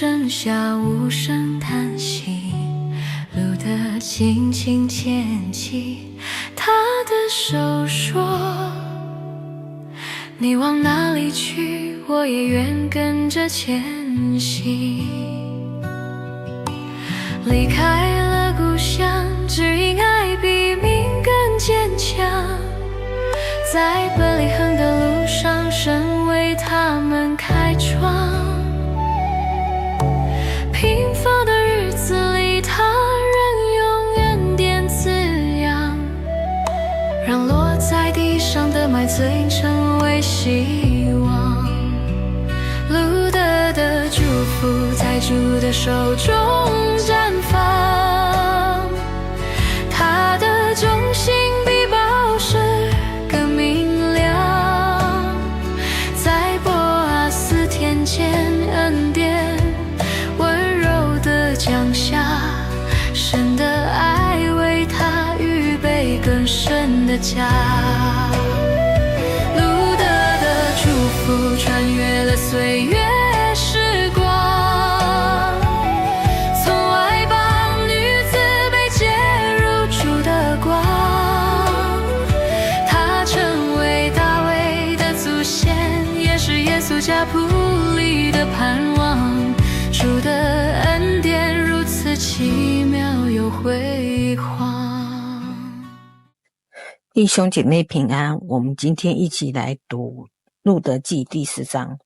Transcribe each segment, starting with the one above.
剩下无声叹息，路德轻轻牵起他的手说，你往哪里去，我也愿跟着前行。离开了故乡，只因爱比命更坚强，在伯利恒的路上，神为他们开创。平凡的日子里，他仍用恩典滋养，让落在地上的麦穗成为希望。路德的祝福在主的手中绽放，他的忠心比宝石更明亮，在波阿斯田间恩典温柔地降下，神的爱为他预备更深的家。路德的祝福穿越了岁月时光，从外邦女子被接入主的光，她成为大卫的祖先，也是耶稣家谱里的盼望。主的恩典如此奇妙又辉煌。弟兄姐妹平安，我们今天一起来读路德记第4章。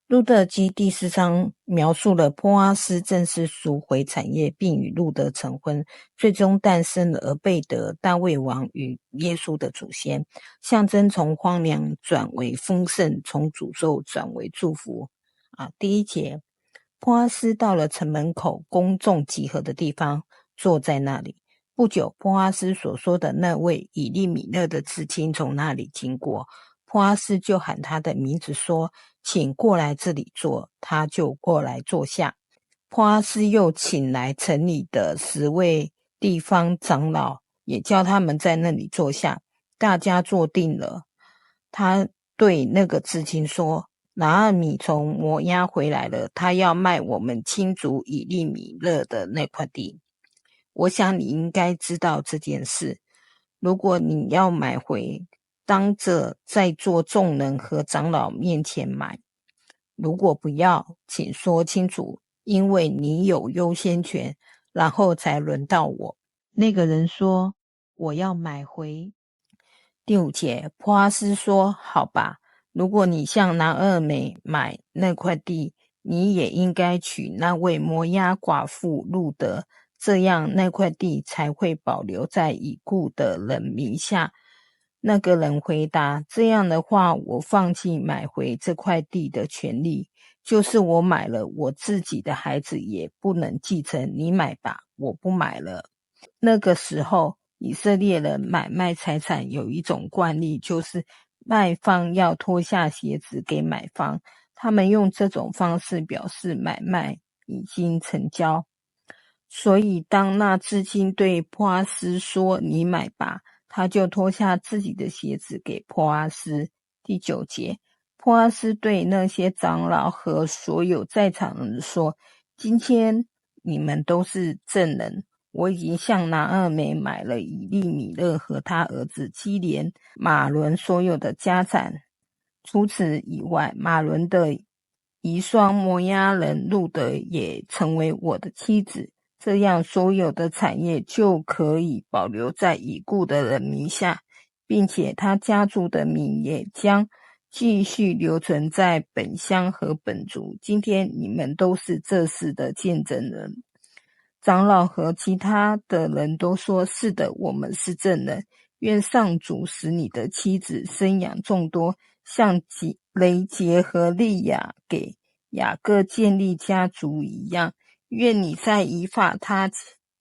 路德记第4章描述了波阿斯正式赎回产业，并与路德成婚，最终诞生了俄贝德、大卫王与耶稣的祖先，象征从荒凉转为丰盛，从诅咒转为祝福。第1节，波阿斯到了城门口公众集合的地方，坐在那里。不久，波阿斯所说的那位以利米勒的至亲从那里经过，波阿斯就喊他的名字说，请过来这里坐，他就过来坐下。波阿斯又请来城里的10位地方长老，也叫他们在那里坐下。大家坐定了，他对那个至亲说，拿俄米从摩押回来了，他要卖我们亲族以利米勒的那块地。我想你应该知道这件事，如果你要买回，当着在座众人和长老面前买，如果不要，请说清楚，因为你有优先权，然后才轮到我。那个人说，我要买回。第5节，波阿斯说，好吧，如果你向拿俄米买那块地，你也应该娶那位摩押寡妇路德，这样那块地才会保留在已故的人名下。那个人回答，这样的话，我放弃买回这块地的权利，就是我买了，我自己的孩子也不能继承，你买吧，我不买了。那个时候，以色列人买卖财产有一种惯例，就是卖方要脱下鞋子给买方，他们用这种方式表示买卖已经成交。所以当那至亲对波阿斯说，你买吧，他就脱下自己的鞋子给波阿斯。第9节，波阿斯对那些长老和所有在场人说，今天你们都是证人，我已经向拿俄米买了以利米勒和他儿子基连、马伦所有的家产。除此以外，马伦的遗孀摩押人路德也成为我的妻子，这样所有的产业就可以保留在已故的人名下，并且他家族的名也将继续留存在本乡和本族。今天你们都是这事的见证人。长老和其他的人都说，是的，我们是证人。愿上主使你的妻子生养众多，像雷杰和利亚给雅各建立家族一样。愿你在以法他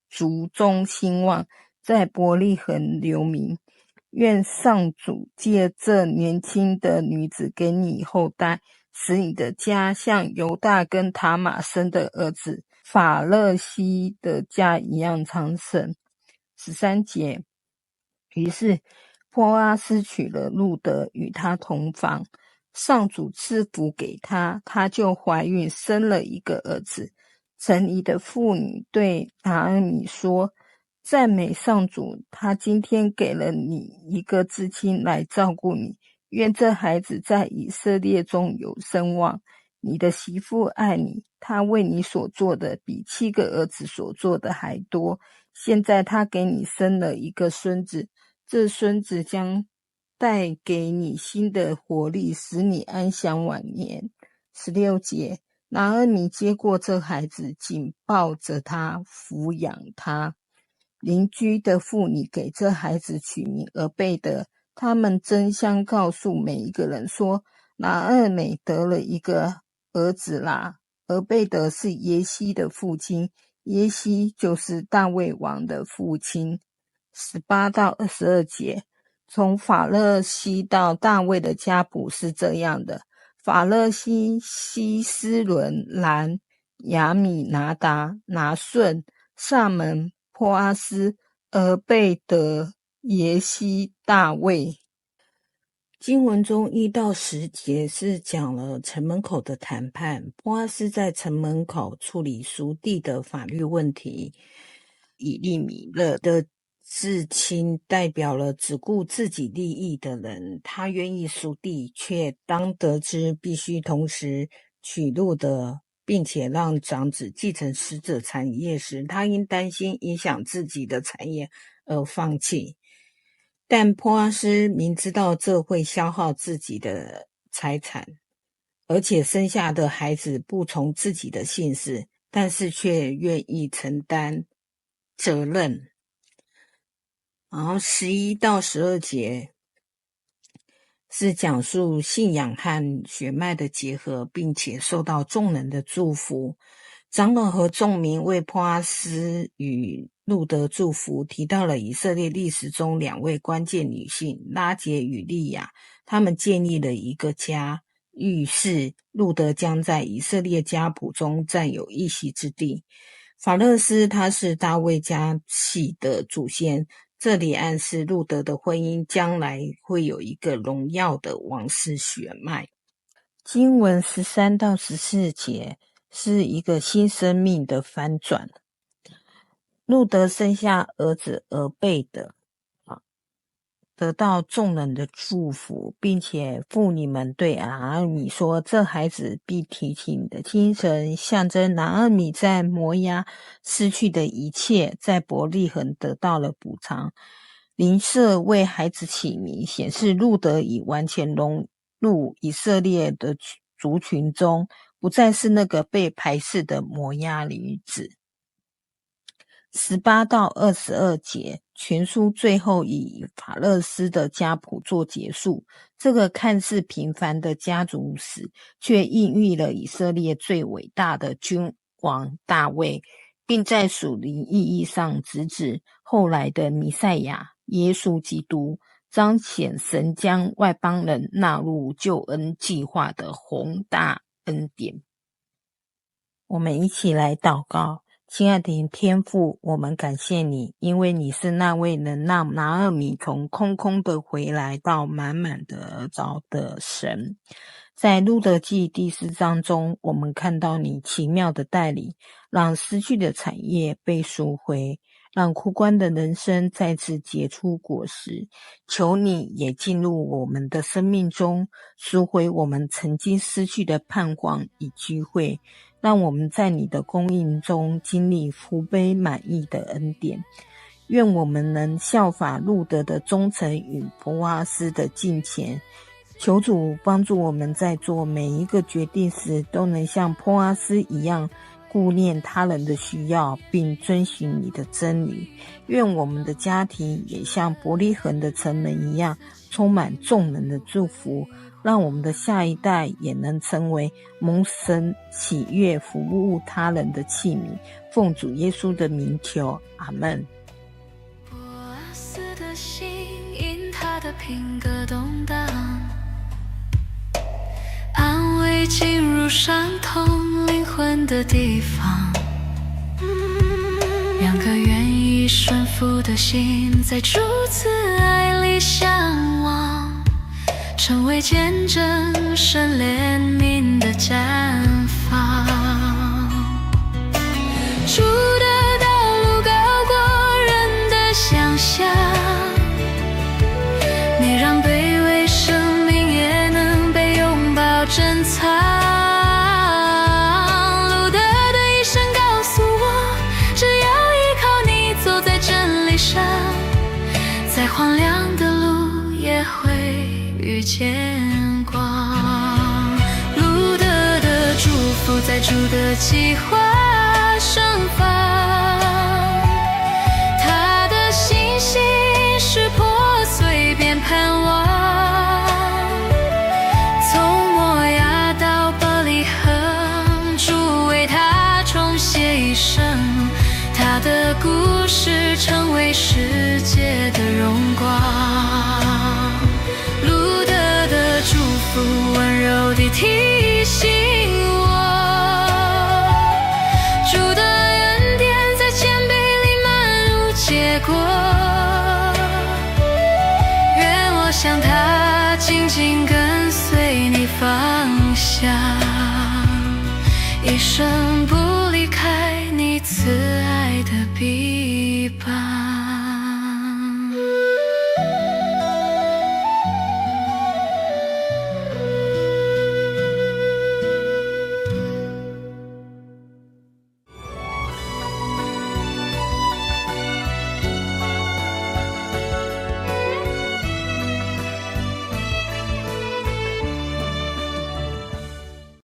族中兴旺，在伯利恒留名。愿上主借这年轻的女子给你后代，使你的家像犹大跟塔玛生的儿子法勒西的家一样昌盛。13节，于是波阿斯娶了路德，与他同房，上主赐福给他，他就怀孕生了一个儿子。城里的妇女对拿俄米说，赞美上主，他今天给了你一个至亲来照顾你，愿这孩子在以色列中有声望。你的媳妇爱你，她为你所做的比7个儿子所做的还多。现在她给你生了一个孙子，这孙子将带给你新的活力，使你安享晚年。16节，拿俄米接过这孩子，紧抱着他，抚养他。邻居的妇女给这孩子取名俄贝德，他们争相告诉每一个人说，拿俄米得了一个儿子啦。俄贝德是耶西的父亲，耶西就是大卫王的父亲。18到22节，从法勒西到大卫的家谱是这样的：法勒西、希斯伦、兰、亚米拿达、拿顺、萨门、波阿斯、俄贝德、耶西、大卫。经文中1到10节是讲了城门口的谈判，波阿斯在城门口处理属地的法律问题。以利米勒的至亲代表了只顾自己利益的人，他愿意赎地，却当得知必须同时取路德，并且让长子继承死者产业时，他因担心影响自己的产业而放弃。但波阿斯明知道这会消耗自己的财产，而且生下的孩子不从自己的姓氏，但是却愿意承担责任。然后11到12节是讲述信仰和血脉的结合，并且受到众人的祝福。长老和众民为波阿斯与路德祝福，提到了以色列历史中2位关键女性拉结与利亚，她们建立了一个家，预示路德将在以色列家谱中占有一席之地。法勒斯他是大卫家系的祖先，这里暗示路德的婚姻将来会有一个荣耀的王室血脉。经文13到14节是一个新生命的翻转。路德生下儿子俄贝德，得到众人的祝福，并且妇女们对拿俄米说，这孩子必提起你的精神，象征拿俄米在摩押失去的一切，在伯利恒得到了补偿。邻舍为孩子起名，显示路德已完全融入以色列的族群中，不再是那个被排斥的摩押女子。18到22节，全书最后以法勒斯的家谱做结束。这个看似平凡的家族史，却孕育了以色列最伟大的君王大卫，并在属灵意义上直指后来的弥赛亚耶稣基督，彰显神将外邦人纳入救恩计划的宏大恩典。我们一起来祷告。亲爱的天父，我们感谢你，因为你是那位能让拿俄米从空空的回来到满满的着的神。在路德记第4章中，我们看到你奇妙的带领，让失去的产业被赎回，让枯干的人生再次结出果实。求你也进入我们的生命中，赎回我们曾经失去的盼望与机会，让我们在你的供应中经历福杯满溢的恩典。愿我们能效法路德的忠诚与波阿斯的敬虔。求主帮助我们在做每一个决定时，都能像波阿斯一样顾念他人的需要，并遵循你的真理。愿我们的家庭也像伯利恒的城门一样，充满众人的祝福，让我们的下一代也能成为蒙神喜悦服务他人的器皿。奉主耶稣的名求，阿们。波阿斯的心因他的品格动荡，安慰进入伤痛灵魂的地方。2个愿意顺服的心，在主慈爱里相望，成为见证神怜悯的绽放。遇见光。路德的祝福在主的计划盛放，他的信心是破碎变盼望。从摩亚到伯利恒，主为他重写一生，他的故事成为世界的荣光。路德的祝福温柔地提醒我，主的恩典在谦卑里漫如结果。愿我向他紧紧跟随你方向，一生不离开你慈爱。